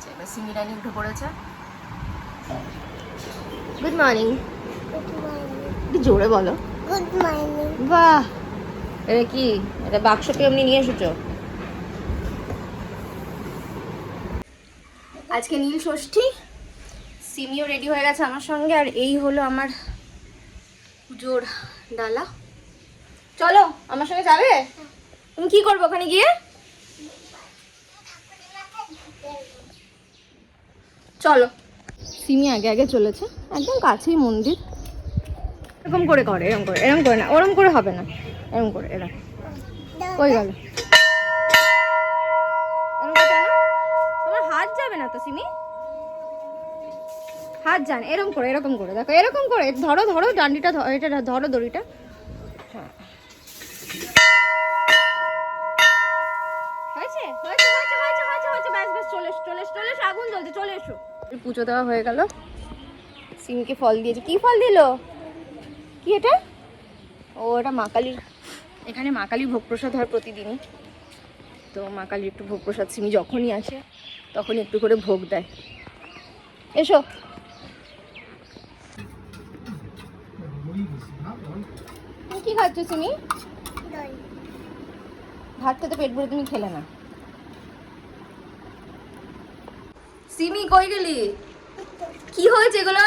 গেছে, এবার সিমি রানী উঠে পড়েছে। Good morning. একটু জোরে বলো। Good morning. বাহ, এটা কি? এটা বাক্সকে এমনি নিয়ে এসেছো? আজকে নীল ষষ্ঠী, সিমিও রেডি হয়ে গেছে আমার সঙ্গে, আর এই হলো আমার পুজোর ডালা। চলো আমার সঙ্গে যাবে? তুমি কি করবে ওখানে গিয়ে? চলো। সিমি আগে আগে চলেছে, একদম কাছেই মন্দির। এরকম করে করে, এরকম করে, এরকম করে না, ওরম করে হবে না, এরকম করে, এরকম। কই গেল? এরকম করে না, তোমার হাত যাবে না তো সিমি, হাত যান। এরকম করে, এরকম করে দেখো, এরকম করে ধরো, ধরো ডান্ডিটা, এটা ধরো দড়িটা। হ্যাঁ, হয়েছে হয়েছে হয়েছে হয়েছে হয়েছে হয়েছে, ব্যাস ব্যাস, চলে এসো চলে এসো চলে এসো, আগুন জ্বলছে, চলে এসো। পুজো দেওয়া হয়ে গেল, সিমিকে ফল দিয়েছে। কি ফল দিলো? কি এটা? ও, এটা মা কালীর, এখানে মা কালীর ভোগ প্রসাদ হয় প্রতিদিনই, তো মা কালীর একটু ভোগ প্রসাদ সিমি যখনই আসে তখনই একটু করে ভোগ দেয়। এসো। কি খাচ্ছ সিমি? ভাত খেতে পেট ভরে তুমি খেলে না। সিমি কই গেলি? কি হয়েছে এগুলো?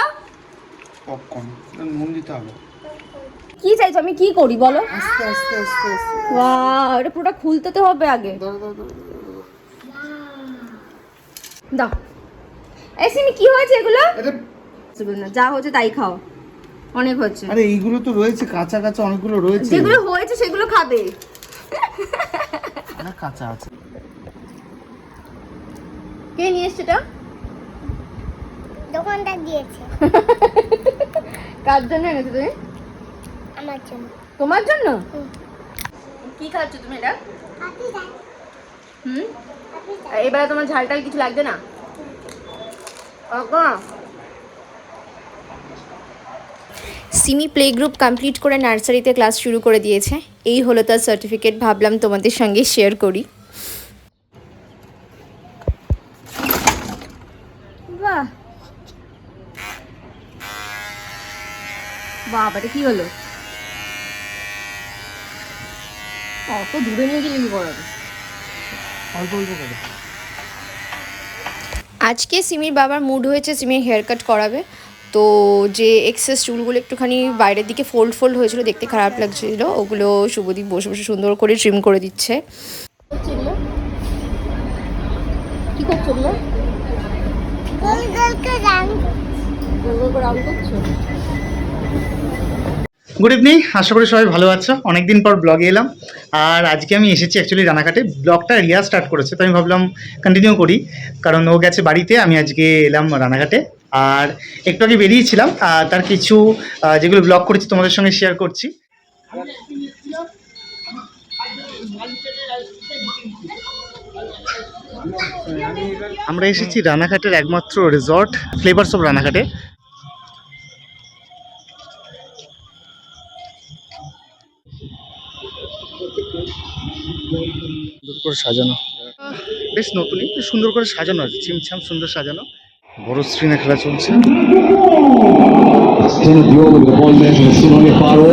পপকর্ন, নুন দিতে হবে। কি চাইছো আমি কি করি বলো? আস্তে আস্তে আস্তে আস্তে। ওয়াও, এটা পুরোটা খুলতে তো হবে আগে। দাও। এই সিমি কি হয়েছে এগুলো? এটা না, যা হচ্ছে তাই খাও, অনেক হচ্ছে। আরে এইগুলো তো রয়েছে, কাঁচা কাঁচা অনেকগুলো রয়েছে। যেগুলো হয়েছে সেগুলো খাবে। না, কাঁচা আছে। কে নিয়ে এসছে এটা? দোকানদার দিয়েছে। কার জন্য এনেছো তুমি? আমার জন্য। তোমার জন্য? হুম। কি খাচ্ছ তুমি এটা? আপনি যান। হুম, আপনি যান। এবারে তোমার ঝালটাল কিছু লাগবে না? সিমি প্লে গ্রুপ কমপ্লিট করে নার্সারিতে ক্লাস শুরু করে দিয়েছে। এই হলো তার সার্টিফিকেট, ভাবলাম তোমাদের সঙ্গে শেয়ার করি। বাহ বাহ, এটা কি হলো? অত দূরে নিয়ে গেলে কি করাবে? অল্প অল্প করে। আজকে সিমির বাবার মুড হয়েছে সিমির হেয়ার কাট করাবে, তো যে এক্সেস চুলগুলো একটুখানি বাইরের দিকে ফোল্ড ফোল্ড হয়েছিল, দেখতে খারাপ লাগছিল, ওগুলো শুভদীপ বসে বসে সুন্দর করে ট্রিম করে দিচ্ছে। কি করছো এগুলো? গোল গোল করে রাং। গোল গোল করে আলু করছো? গুড ইভিনিং, আশা করি সবাই ভালো আছো। অনেকদিন পর ব্লগে এলাম, আর আজকে আমি এসেছি অ্যাকচুয়ালি রানাঘাটে। ব্লগটা রিয়া স্টার্ট করেছে, তো আমি ভাবলাম কন্টিনিউ করি, কারণ ও গেছে বাড়িতে, আমি আজকে এলাম রানাঘাটে। আর একটু আগে বেরিয়েছিলাম, তার কিছু যেগুলো ব্লগ করেছি তোমাদের সঙ্গে শেয়ার করছি। আমরা এসেছি রানাঘাটের একমাত্র রিসর্ট ফ্লেভারস অফ রানাঘাটে। সুন্দর করে সাজানো, বেশ নতুনই, বেশ সুন্দর করে সাজানো আছে, ছিমছাম সুন্দর সাজানো। বড় স্ক্রিনে খেলা চলছে। Still Dio with the ball there to Simone Paro.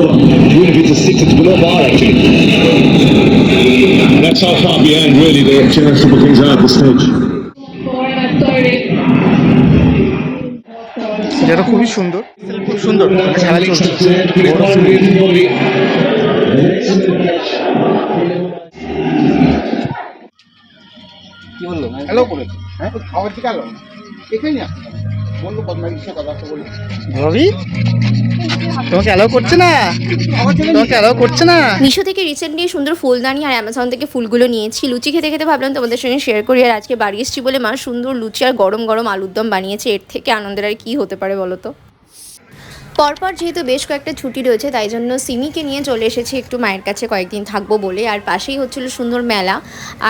Unity to 6, it's below bar actually. And that's how far behind really the Chennai Super Kings are at this stage. যেটা খুবই সুন্দর, খুব সুন্দর খেলা চলছে। কি বললো? হ্যালো করেছে, হ্যাঁ খাবার ঠিক আলো এখানে না বললো বদমাইশে কথা বলি। ভাবি তোমাকে অ্যালাউ করছে না, তোমাকে অ্যালাউ করছে না। মিশো থেকে রিসেন্টলি সুন্দর ফুলদানি আর অ্যামাজন থেকে ফুলগুলো নিয়েছি। লুচি খেতে খেতে ভাবলাম তোমাদের সঙ্গে শেয়ার করি, আর আজকে বাড়ি এসেছি বলে মা সুন্দর লুচি আর গরম গরম আলুর দম বানিয়েছে। এর থেকে আনন্দের আর কি হতে পারে বলো তো। পরপর যেহেতু বেশ কয়েকটা ছুটি রয়েছে, তাই জন্য সিমিকে নিয়ে চলে এসেছি একটু মায়ের কাছে কয়েকদিন থাকবো বলে। আর পাশেই হচ্ছিল সুন্দর মেলা,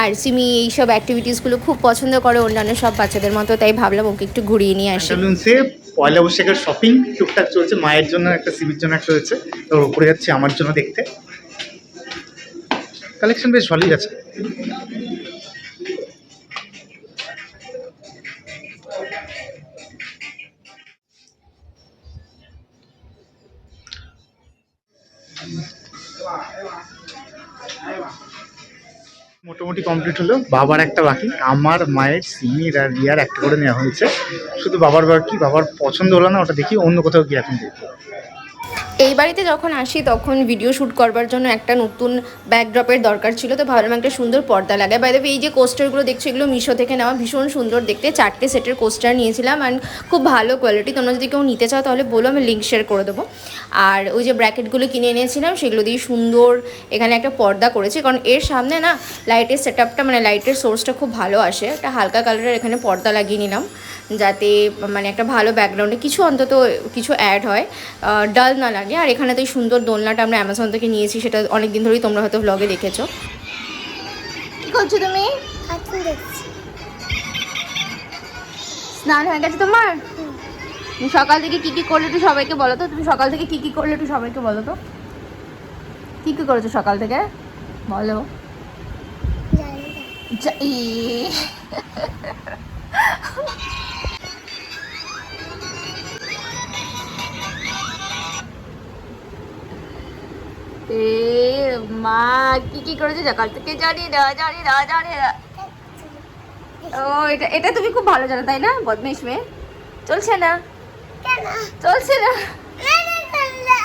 আর সিমি এইসব অ্যাক্টিভিটিসগুলো খুব পছন্দ করে অন্যান্য সব বাচ্চাদের মতো, তাই ভাবলাম ওকে একটু ঘুরিয়ে নিয়ে আসি। পয়লা বৈশাখের শপিং টুকটাক চলছে, মায়ের জন্য একটা, সিমির জন্য একটা হয়েছে, তো উপরে যাচ্ছি আমার জন্য দেখতে। কালেকশন বেশ ভালোই আছে। মোটামুটি কমপ্লিট হলো। বাবার একটা বাকি, আমার, মায়ের, সিমির আর রিয়ার একটা করে নেওয়া হয়েছে। শুধু বাবার বাকি, বাবার পছন্দ হলো না, ওটা দেখি অন্য কোথাও গিয়ে এখন দেখবো। এই বাড়িতে যখন আসি তখন ভিডিও শ্যুট করবার জন্য একটা নতুন ব্যাকড্রপের দরকার ছিল, তো ভাবলাম একটা সুন্দর পর্দা লাগাই। বাই দ্য ওয়ে, এই যে কোস্টারগুলো দেখছো এগুলো মিশো থেকে নেওয়া, ভীষণ সুন্দর দেখতে। 4টে সেটের কোস্টার নিয়েছিলাম অ্যান্ড খুব ভালো কোয়ালিটি। তোমরা যদি কেউ নিতে চাও তাহলে বলো, আমি লিঙ্ক শেয়ার করে দেবো। আর ওই যে ব্র্যাকেটগুলো কিনে এনেছিলাম সেগুলো দিয়ে সুন্দর এখানে একটা পর্দা করেছি, কারণ এর সামনে না লাইটের সেট আপটা মানে লাইটের সোর্সটা খুব ভালো আসে। একটা হালকা কালারের এখানে পর্দা লাগিয়ে নিলাম যাতে মানে একটা ভালো ব্যাকগ্রাউন্ডে কিছু অন্তত কিছু অ্যাড হয়, ডাল না লাগে। আর এখানে তো এই সুন্দর দোলনাটা আমরা অ্যামাজন থেকে নিয়েছি, সেটা অনেক দিন ধরেই তোমরা হয়তো ব্লগে দেখেছো। কী করছো তুমি? কার্টুন দেখছি। স্নান হয়ে গেছে তোমার? তুমি সকাল থেকে কী কী করলে একটু সবাইকে বলো তো। তুমি সকাল থেকে কী কী করলে একটু সবাইকে বলো তো। কী কী করেছো সকাল থেকে বলো। জানি না। এ মা, কি কি করেছে সকাল থেকে জানি না। ও এটা এটা তুমি খুব ভালো জানো তাই না? বদমাইশ মেয়ে। চলছে না, কেন? চলছে না। না, না, না, না।